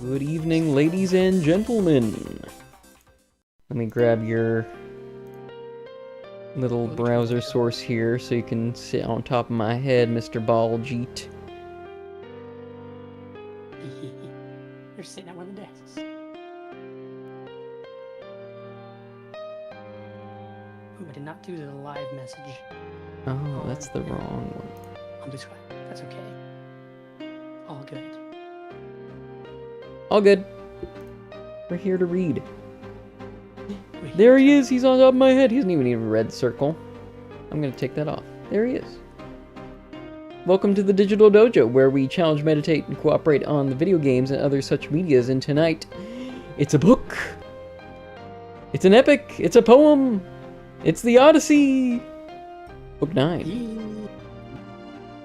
Good evening, ladies and gentlemen. Let me grab your little browser source here so you can sit on top of my head, Mr. Baljeet. You're sitting at one of the desks. Ooh, I did not do the live message. Oh, that's the wrong one. I'm just quiet. That's okay. All good. All good. We're here to read. There he is. He's on top of my head. He doesn't even need a red circle. I'm going to take that off. There he is. Welcome to the Digital Dojo, where we challenge, meditate, and cooperate on the video games and other such medias. And tonight, it's a book. It's an epic. It's a poem. It's the Odyssey. Book 9.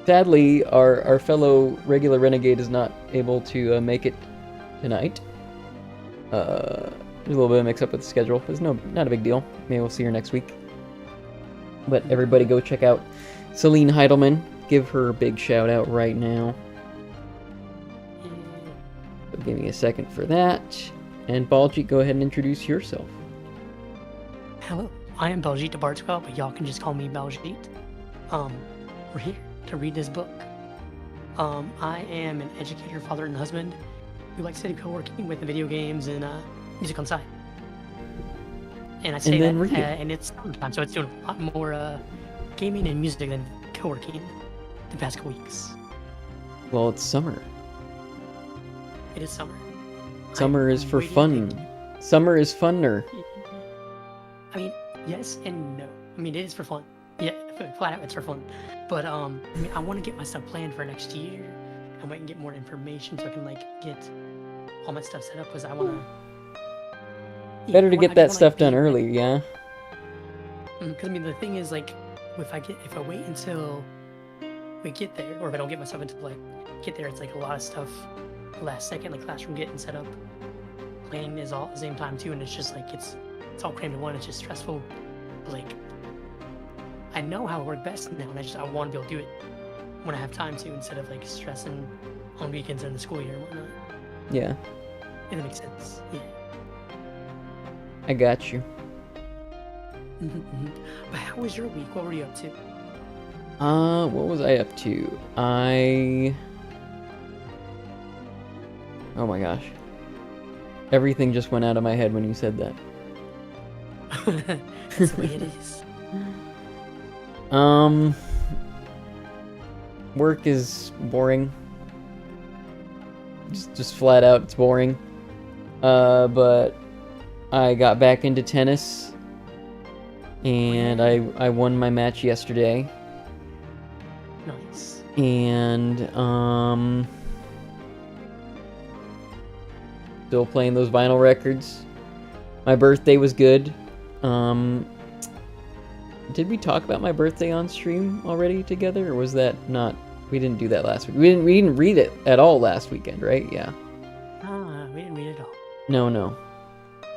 Sadly, our fellow regular renegade is not able to make it tonight. There's a little bit of mix up with the schedule, but it's not a big deal. Maybe we'll see her next week. But everybody go check out Celine Heidelman. Give her a big shout out right now. So give me a second for that. And Baljeet, go ahead and introduce yourself. Hello, I am Baljeet the Bardswell, but y'all can just call me Baljeet. We're here to read this book. I am an educator, father, and husband who likes to do co-working with video games and music on site. And I say that, and it's summertime, so it's doing a lot more gaming and music than co-working the past couple weeks. Well, it's summer. It is summer. Summer is for fun. Summer is funner. I mean, yes and no. I mean, it is for fun. Yeah, flat out, it's for fun. But I mean, I want to get my stuff planned for next year. I might get more information so I can get all my stuff set up because I want to. Better to get that stuff done early, yeah. Because I mean, the thing is, if I wait until we get there, or if I don't get my stuff until get there, it's a lot of stuff last second, classroom getting set up, planning is all at the same time too, and it's just it's all crammed in one. It's just stressful. But, I know how it works best now, and I want to be able to do it when I have time to, instead of stressing on weekends and the school year and whatnot. Yeah. If that makes sense. Yeah. I got you. But how was your week? What were you up to? What was I up to? Oh my gosh. Everything just went out of my head when you said that. That's the way it is. Work is boring. Just flat out, it's boring. But I got back into tennis, and I won my match yesterday. Nice. And still playing those vinyl records. My birthday was good. Did we talk about my birthday on stream already together, or was that not? We didn't do that last week. We didn't read it at all last weekend, right? Yeah. We didn't read it all. No.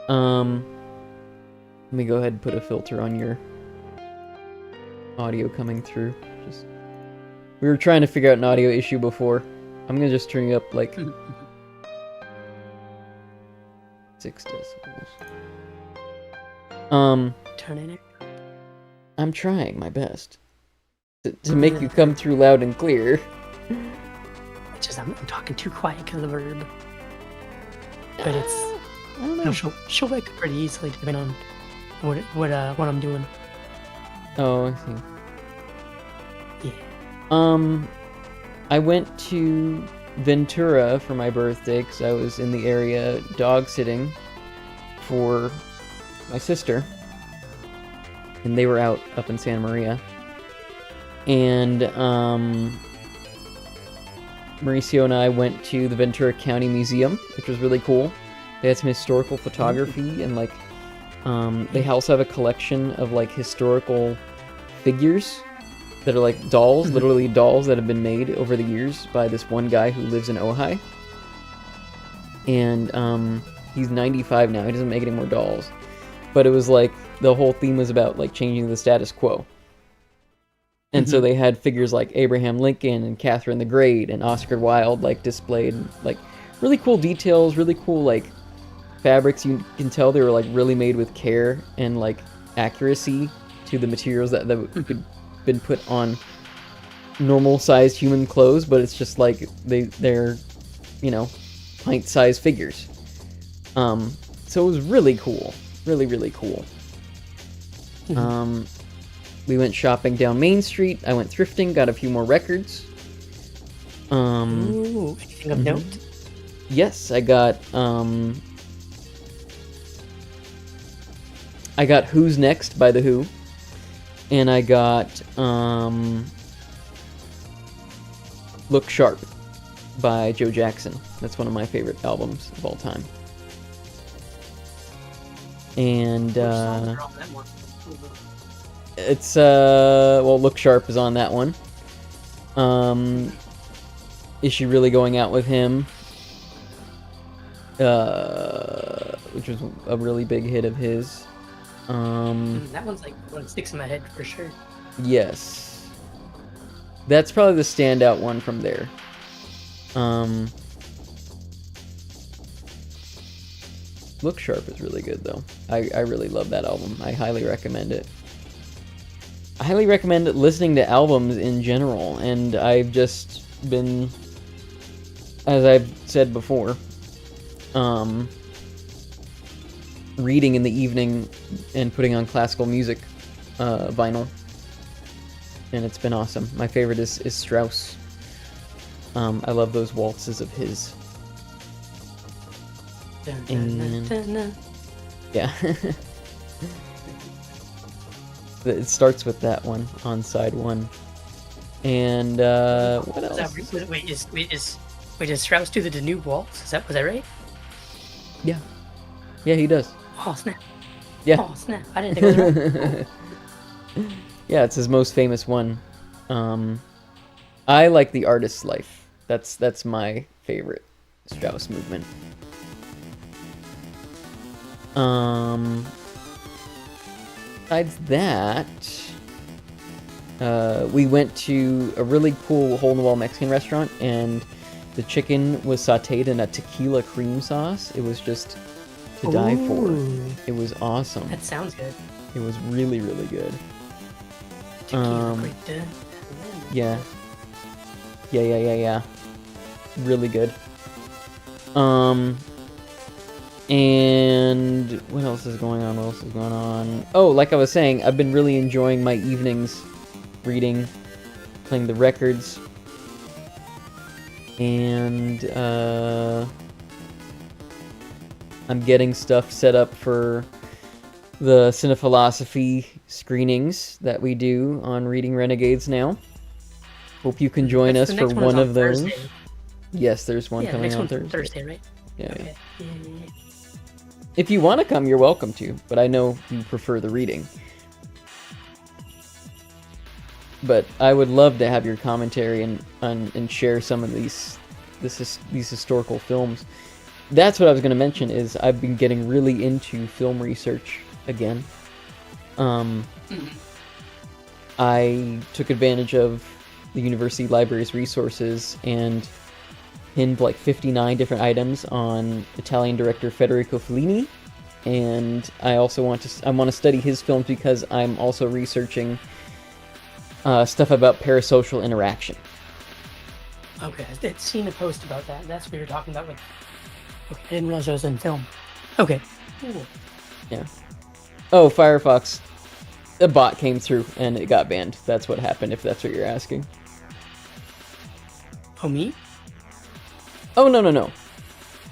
Let me go ahead and put a filter on your audio coming through. We were trying to figure out an audio issue before. I'm gonna just turn you up 6 decibels. Turning it. I'm trying my best to make you come through loud and clear. It's just I'm talking too quiet because of the verb. But it's I don't know. She'll wake up pretty easily depending on what I'm doing. Oh, I see. Yeah. I went to Ventura for my birthday because I was in the area dog sitting for my sister. And they were up in Santa Maria. And Mauricio and I went to the Ventura County Museum, which was really cool. They had some historical photography, and they also have a collection of historical figures that are dolls, literally dolls that have been made over the years by this one guy who lives in Ojai. And he's 95 now. He doesn't make any more dolls. But it was the whole theme was about changing the status quo. And so they had figures like Abraham Lincoln and Catherine the Great and Oscar Wilde displayed really cool details, really cool like fabrics. You can tell they were like really made with care and like accuracy to the materials that could been put on normal sized human clothes, but it's just like they're pint-sized figures. So it was really cool, really cool. We went shopping down Main Street. I went thrifting, got a few more records. Ooh, anything of note? Yes, I got Who's Next by The Who, and I got Look Sharp by Joe Jackson. That's one of my favorite albums of all time. And it's Look Sharp is on that one. Is She Really Going Out With Him? Which was a really big hit of his. That one's like one sticks in my head for sure. Yes. That's probably the standout one from there. Look Sharp is really good though. I really love that album. I highly recommend it. I highly recommend listening to albums in general, and I've just been, as I've said before, reading in the evening and putting on classical music vinyl, and it's been awesome. My favorite is Strauss. I love those waltzes of his. And, yeah. It starts with that one on side one. And what else? Wait, does Strauss do the Danube Waltz? Was that right? Yeah. Yeah, he does. Oh snap. Yeah. Oh snap. I didn't think it was right. Yeah, it's his most famous one. I like The Artist's Life. That's my favorite Strauss movement. Besides that, we went to a really cool hole-in-the-wall Mexican restaurant, and the chicken was sauteed in a tequila cream sauce. It was just to die for. It was awesome. That sounds good. It was really, really good. Tequila Yeah. Really good. And what else is going on? Oh, like I was saying, I've been really enjoying my evenings reading, playing the records, and I'm getting stuff set up for the Cinephilosophy screenings that we do on Reading Renegades now. Hope you can join us for one of those. Thursday. Yes, there's one coming on Thursday, right? Yeah. Okay. Yeah. If you want to come, you're welcome to, but I know you prefer the reading. But I would love to have your commentary and share some of these historical films. That's what I was going to mention, is I've been getting really into film research again. I took advantage of the university library's resources and pinned like 59 different items on Italian director Federico Fellini, and I also want to study his films because I'm also researching stuff about parasocial interaction. Okay, I've seen a post about that. That's what you're talking about. Okay, I didn't realize I was in film. Okay. Cool. Yeah. Oh, Firefox. A bot came through and it got banned. That's what happened, if that's what you're asking. Oh, me? Oh, no.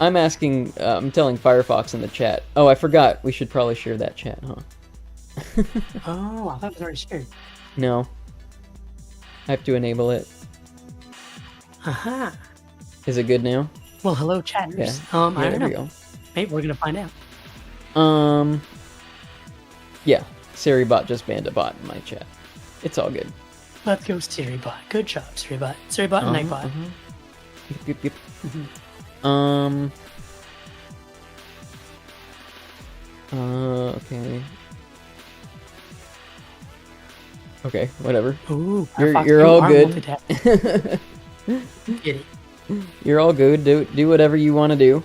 I'm asking, I'm telling Firefox in the chat. Oh, I forgot. We should probably share that chat, huh? Oh, I thought it was already shared. No. I have to enable it. Aha. Is it good now? Well, hello, chatters. Yeah. I don't know. Maybe we're going to find out. Yeah. SiriBot just banned a bot in my chat. It's all good. Let's go, SiriBot. Good job, SiriBot. SiriBot and Nightbot. Yep. Okay. Okay, whatever. Ooh, you're all good. Get it. You're all good. Do whatever you want to do.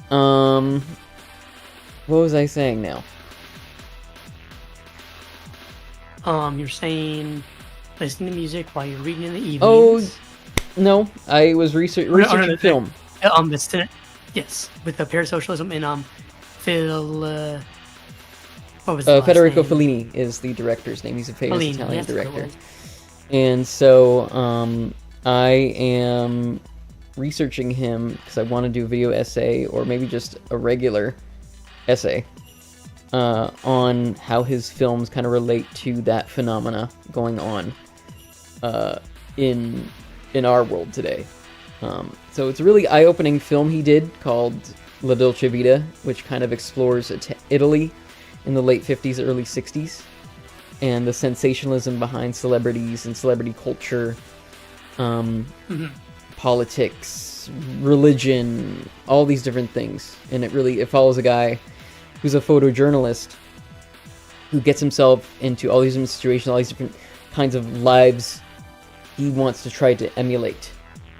What was I saying now? You're saying listening to music while you're reading in the evenings. Oh, no. I was researching film. Yes, with the parasocialism and Phil. What was the last Federico name? Fellini is the director's name. He's a famous Fellini, Italian that's what it director. was. And so I am researching him because I want to do a video essay or maybe just a regular essay on how his films kind of relate to that phenomena going on in our world today. So it's a really eye-opening film he did called La Dolce Vita, which kind of explores Italy in the late 50s, early 60s, and the sensationalism behind celebrities and celebrity culture, politics, religion, all these different things. And it follows a guy who's a photojournalist who gets himself into all these different situations, all these different kinds of lives he wants to try to emulate.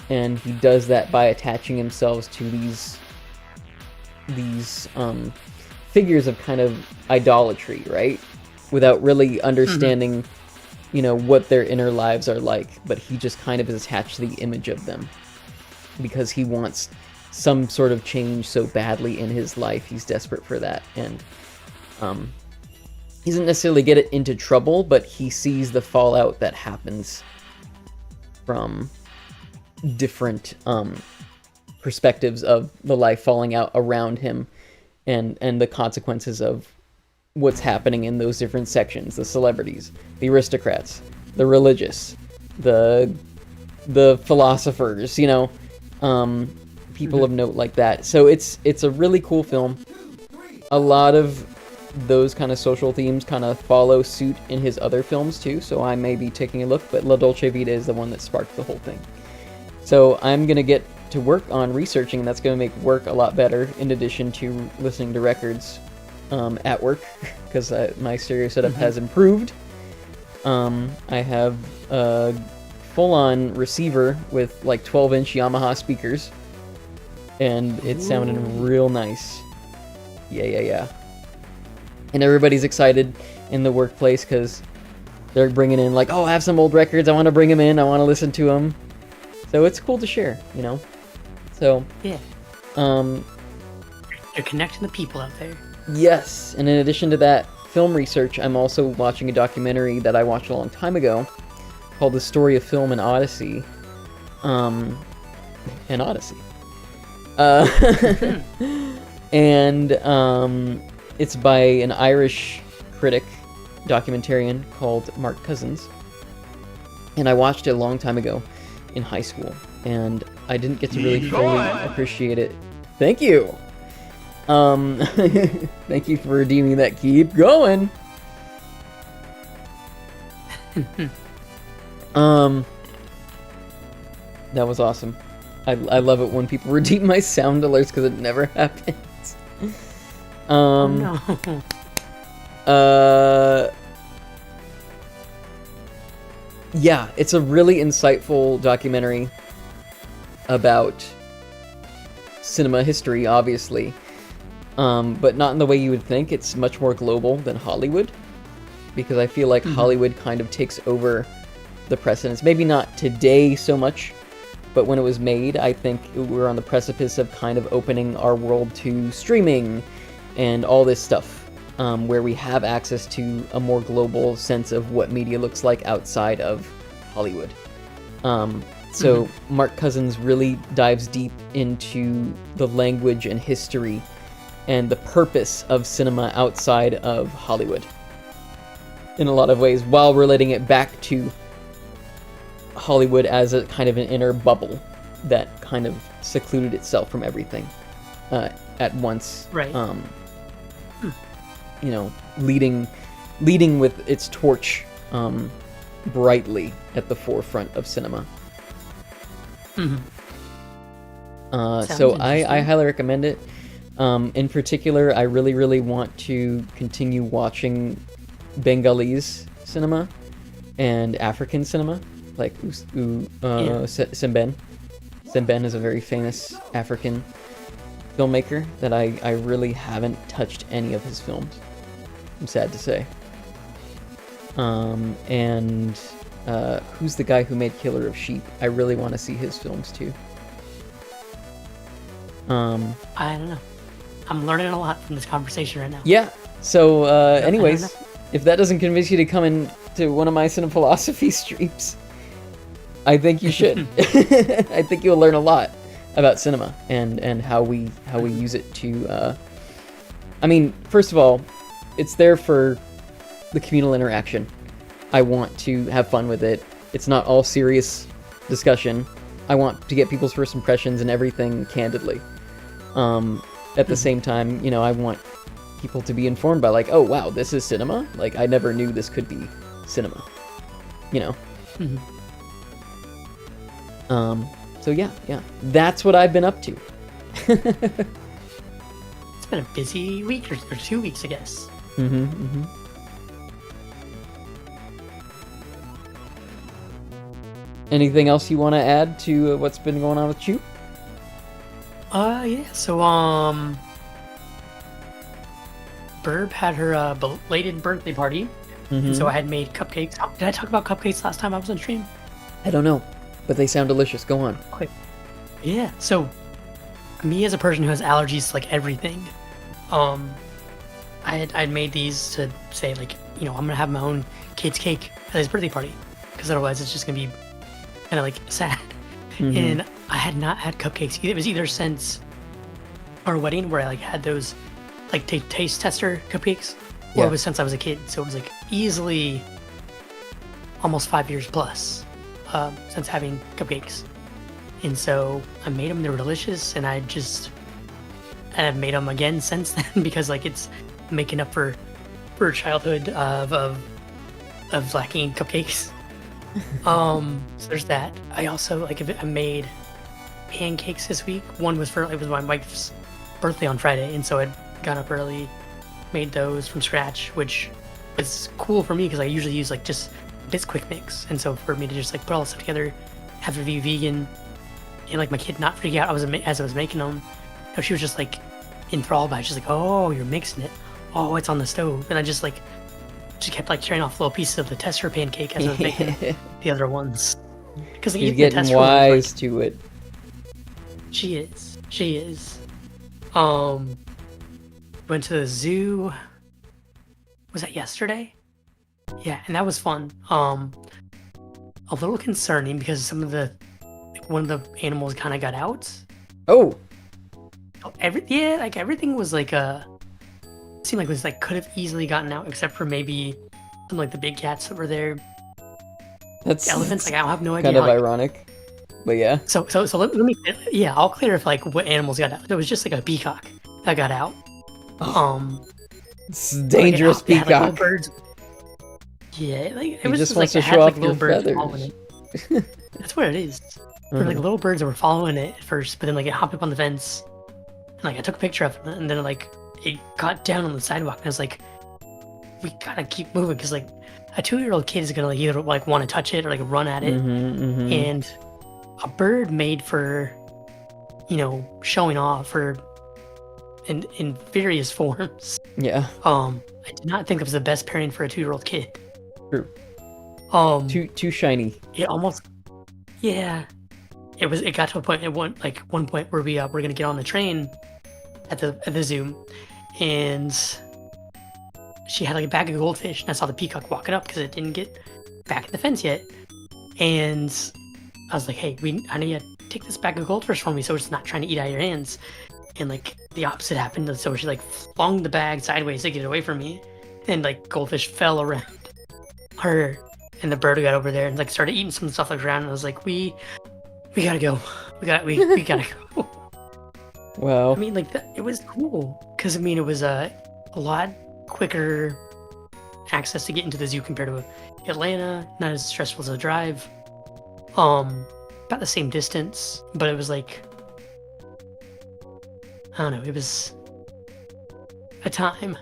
And he does that by attaching himself to these figures of kind of idolatry, right? Without really understanding, what their inner lives are like. But he just kind of is attached to the image of them because he wants some sort of change so badly in his life. He's desperate for that. And he doesn't necessarily get it into trouble, but he sees the fallout that happens from different perspectives of the life falling out around him and the consequences of what's happening in those different sections: the celebrities, the aristocrats, the religious, the philosophers, people of note like that. So it's a really cool film. A lot of those kind of social themes kind of follow suit in his other films too, so I may be taking a look, but La Dolce Vita is the one that sparked the whole thing. So I'm going to get to work on researching, and that's going to make work a lot better, in addition to listening to records at work, because my stereo setup has improved. I have a full-on receiver with like 12-inch Yamaha speakers, and it's sounding real nice. Yeah. And everybody's excited in the workplace because they're bringing in like, oh, I have some old records, I want to bring them in, I want to listen to them. So it's cool to share, So, yeah. You're connecting the people out there. Yes, and in addition to that film research, I'm also watching a documentary that I watched a long time ago called The Story of Film and Odyssey. And it's by an Irish critic, documentarian called Mark Cousins. And I watched it a long time ago in high school, and I didn't get to really fully appreciate it. Thank you! Thank you for redeeming that. Keep going! That was awesome. I love it when people redeem my sound alerts because it never happens. No. Yeah, it's a really insightful documentary about cinema history, obviously, but not in the way you would think. It's much more global than Hollywood, because I feel like Hollywood kind of takes over the precedence. Maybe not today so much, but when it was made, I think we're on the precipice of kind of opening our world to streaming and all this stuff, where we have access to a more global sense of what media looks like outside of Hollywood. So Mark Cousins really dives deep into the language and history and the purpose of cinema outside of Hollywood in a lot of ways, while relating it back to Hollywood as a kind of an inner bubble that kind of secluded itself from everything at once. Right. Leading with its torch brightly at the forefront of cinema. So I highly recommend it. In particular, I really, really want to continue watching Bengalese cinema and African cinema, like Simben. Ben is a very famous African filmmaker that I really haven't touched any of his films. I'm sad to say. And who's the guy who made Killer of Sheep? I really want to see his films too. I don't know. I'm learning a lot from this conversation right now. Yeah. So, I anyways, don't know. if that doesn't convince you to come into one of my Cinephilosophy streams, I think you should. I think you'll learn a lot about cinema and how we use it to. I mean, first of all, it's there for the communal interaction. I want to have fun with it. It's not all serious discussion. I want to get people's first impressions and everything candidly. At the same time, I want people to be informed by like, oh wow, this is cinema? Like, I never knew this could be cinema. So yeah. That's what I've been up to. It's been a busy week or 2 weeks, I guess. Anything else you want to add to what's been going on with you? Yeah. So, Burb had her belated birthday party, and so I had made cupcakes. Did I talk about cupcakes last time I was on stream? I don't know, but they sound delicious. Go on. Quick. Yeah. So, me as a person who has allergies to like everything, I'd made these to say like, I'm gonna have my own kid's cake at his birthday party, because otherwise it's just gonna be kind of like sad. And I had not had cupcakes. It was either since our wedding where I like had those like taste tester cupcakes, or it was since I was a kid. So it was like easily almost 5 years plus since having cupcakes. And so I made them. They were delicious, and I've made them again since then because like it's making up for childhood of lacking cupcakes. So there's that. I also I made pancakes this week. One was it was my wife's birthday on Friday, and so I'd got up early, made those from scratch, which was cool for me because I usually use like just Bisquick mix, and so for me to just like put all this stuff together, have it be vegan, and like my kid not freak out as I was making them. She was just like enthralled by it. She's like, "Oh, you're mixing it. Oh, it's on the stove," and I just kept like tearing off little pieces of the tester pancake as I was making the other ones. Because you're getting wise to it. She is. Went to the zoo. Was that yesterday? Yeah, and that was fun. A little concerning because one of the animals kind of got out. Oh. Everything was like seemed like it was like could have easily gotten out, except for maybe some like the big cats that were there. That's elephants. Like I have no idea. Kind of ironic, but yeah. So let me. Yeah, I'll clear if like what animals got out. There was just like a peacock that got out. It's dangerous peacock. Had, like, little birds. Yeah, like it was just like wants to it show had, off like, little your birds feathers. following it. That's what it is. There were like little birds that were following it at first, but then like it hopped up on the fence, and like I took a picture of it, and then like it got down on the sidewalk, and I was like, we gotta keep moving because like a 2-year-old kid is gonna like either like want to touch it or like run at it, and a bird made for showing off or in various forms. Yeah. I did not think it was the best pairing for a 2-year-old kid. True. Too shiny. It almost. Yeah. It got to a point at one point where we're gonna get on the train at the zoo, and she had like a bag of goldfish, and I saw the peacock walking up because it didn't get back in the fence yet, and I was like, hey, I need to take this bag of goldfish from me so it's not trying to eat out of your hands. And like the opposite happened, so she like flung the bag sideways to get it away from me, and like goldfish fell around her, and the bird got over there and like started eating some stuff like around, and I was like, we gotta go, we gotta go. Wow. I mean, like it was cool because I mean it was a lot quicker access to get into the zoo compared to Atlanta, not as stressful as a drive. About the same distance, but it was like, I don't know, it was a time.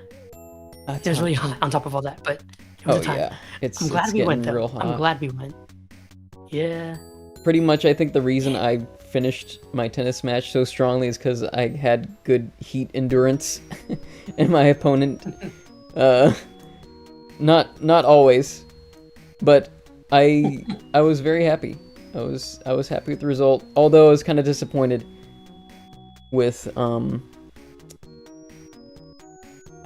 It was really hot on top of all that, but it was a time. Yeah. I'm glad we went real though. hot. I'm glad we went. Yeah. Pretty much, I think the reason I finished my tennis match so strongly is because I had good heat endurance, and my opponent, not always, but I was very happy. I was happy with the result, although I was kind of disappointed with I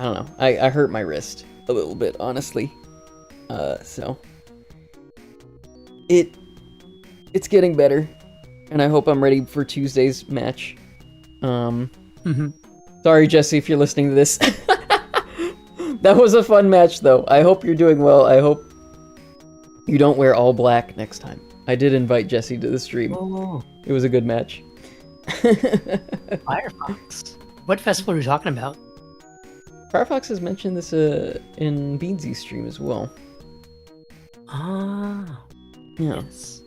don't know. I hurt my wrist a little bit, honestly. So it's getting better, and I hope I'm ready for Tuesday's match. Sorry, Jesse, if you're listening to this. That was a fun match, though. I hope you're doing well. I hope you don't wear all black next time. I did invite Jesse to the stream. Oh, It was a good match. Firefox. What festival are you talking about? Firefox has mentioned this in Beansy's stream as well. Ah, Yeah. yes.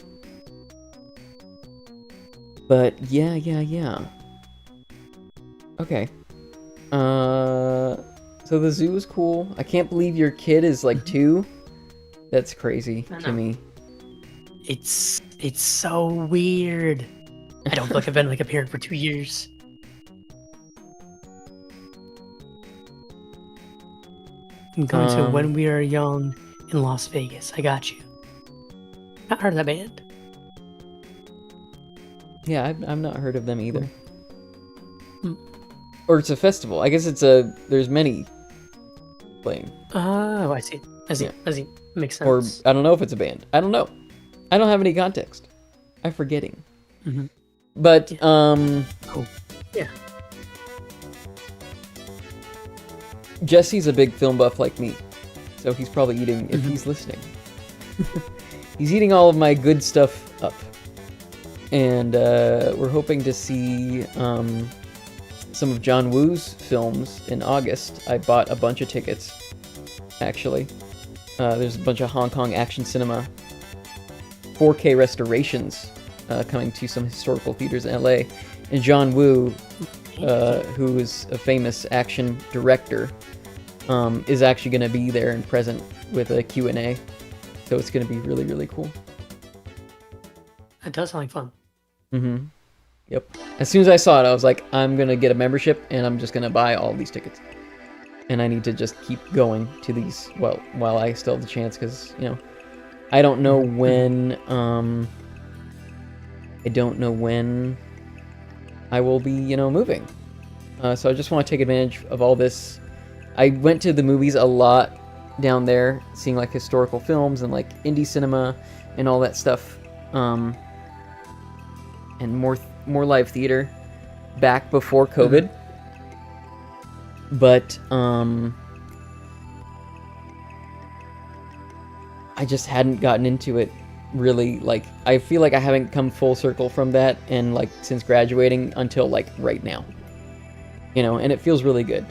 But yeah. Okay. So the zoo is cool. I can't believe your kid is like 2. That's crazy I to know. me. It's so weird. I don't feel like I've been like a parent for 2 years. I'm going to When We Are Young in Las Vegas. I got you. Not heard of that band. Yeah, I've not heard of them either. Hmm. Or it's a festival. I guess there's many playing. Oh, I see. Yeah. I see. Makes Or sense. I don't know if it's a band. I don't know. I don't have any context. I'm forgetting. Mhm. But Cool. Yeah. Jesse's a big film buff like me, so he's probably eating, if he's listening. He's eating all of my good stuff up. And we're hoping to see some of John Woo's films in August. I bought a bunch of tickets, actually. There's a bunch of Hong Kong action cinema 4K restorations coming to some historical theaters in LA. And John Woo, who is a famous action director, is actually going to be there and present with a Q&A. So it's going to be really, really cool. That does sound like fun. Mm-hmm. Yep. As soon as I saw it, I was like, I'm going to get a membership, and I'm just going to buy all these tickets. And I need to just keep going to these while I still have the chance, because, I don't know when, I will be, moving. So I just want to take advantage of all this. I went to the movies a lot down there, seeing like historical films and like indie cinema and all that stuff, and more live theater back before COVID. But I just hadn't gotten into it really. Like, I feel like I haven't come full circle from that, and like since graduating until like right now, and it feels really good.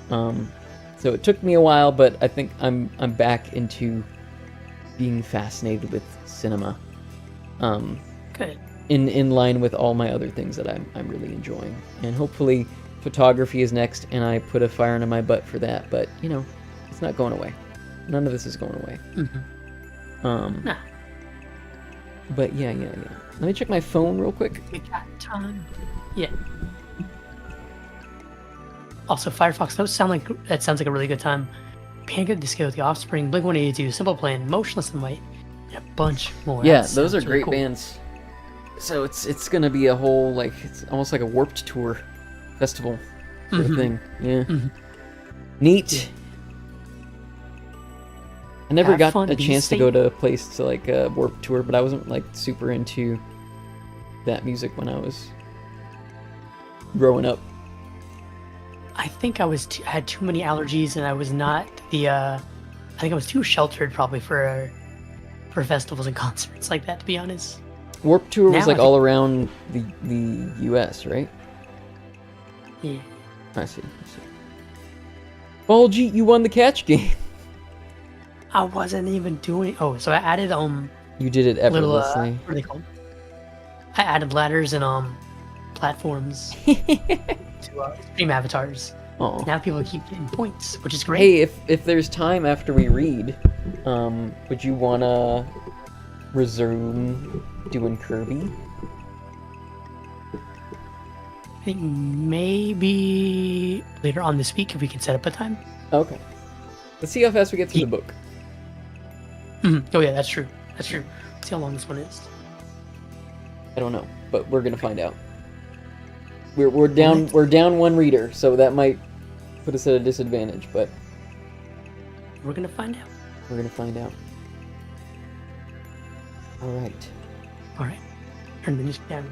So it took me a while, but I think I'm back into being fascinated with cinema. Good. In line with all my other things that I'm really enjoying, and hopefully photography is next, and I put a fire under my butt for that. But it's not going away. None of this is going away. Nah. But yeah. Let me check my phone real quick. We got time. Yeah. Also, Firefox, that sounds like a really good time. Panic at the Disco, The Offspring, Blink-182, Simple Plan, Motionless in White, and a bunch more. Yeah, That those are sounds really great cool. bands. So it's gonna be a whole, like, it's almost like a Warped Tour festival sort of thing. Yeah. Neat. I never Have got fun, a be chance to safe. go to a place to like Warped Tour, but I wasn't like super into that music when I was growing up. I think I had too many allergies, and I was not I think I was too sheltered probably for festivals and concerts like that, to be honest. Warped Tour was Now like I think- all around the U.S., right? Yeah. I see. Baljeet, you won the catch game. I wasn't even doing. Oh, so I added You did it little effortlessly. what are they called? I added ladders and platforms to stream avatars. Aw. Now people keep getting points, which is great. Hey, if there's time after we read, would you wanna resume doing Kirby? I think maybe later on this week if we can set up a time. Okay. Let's see how fast we get through the book. Oh yeah, that's true. That's true. Let's see how long this one is. I don't know, but we're gonna find out. We're down one reader, so that might put us at a disadvantage, but We're gonna find out. we're gonna find out. All right. All right. Turn the news down.